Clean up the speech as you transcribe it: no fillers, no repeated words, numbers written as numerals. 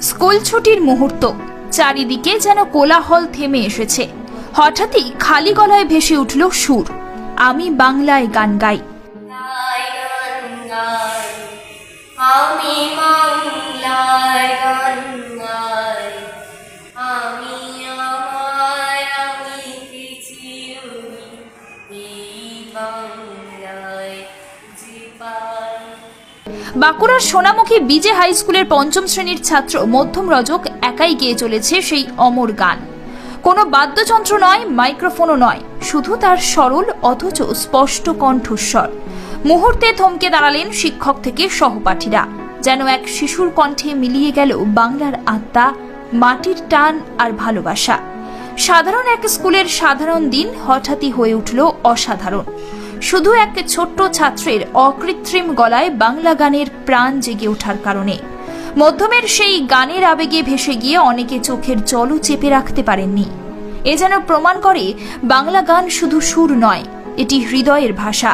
School ছুটির মুহূর্ত, চারিদিকে যেন কোলাহল থেমে এসেছে। হঠাৎই খালি গলায় ভেসে উঠল সুর, আমি বাংলায় গান গাই। আমি বাংলায় গান গাই, আমি আমায় আমি চিরুনি এই বাংলায় যে পাই। বাঁকুড়ার সোনামুখী বিজে হাই স্কুলের পঞ্চম শ্রেণীর ছাত্র মধ্যম রজক একাই গেয়ে চলেছে সেই অমর গান। কোনো বাদ্যযন্ত্র নয়, মাইক্রোফোনও নয়, শুধু তার সরল অথচ স্পষ্ট কণ্ঠস্বর। মুহূর্তে থমকে দাঁড়ালেন শিক্ষক থেকে সহপাঠীরা। যেন এক শিশুর কণ্ঠে মিলিয়ে গেল বাংলার আত্মা, মাটির টান আর ভালোবাসা। সাধারণ এক স্কুলের সাধারণ দিন হঠাৎই হয়ে উঠল অসাধারণ। শুধু এক ছোট্ট ছাত্রের অকৃত্রিম গলায় বাংলা গানের প্রাণ জেগে ওঠার কারণে। মধ্যমের সেই গানের আবেগে ভেসে গিয়ে অনেকে চোখের জলও চেপে রাখতে পারেননি। এ যেন প্রমাণ করে বাংলা গান শুধু সুর নয়, এটি হৃদয়ের ভাষা।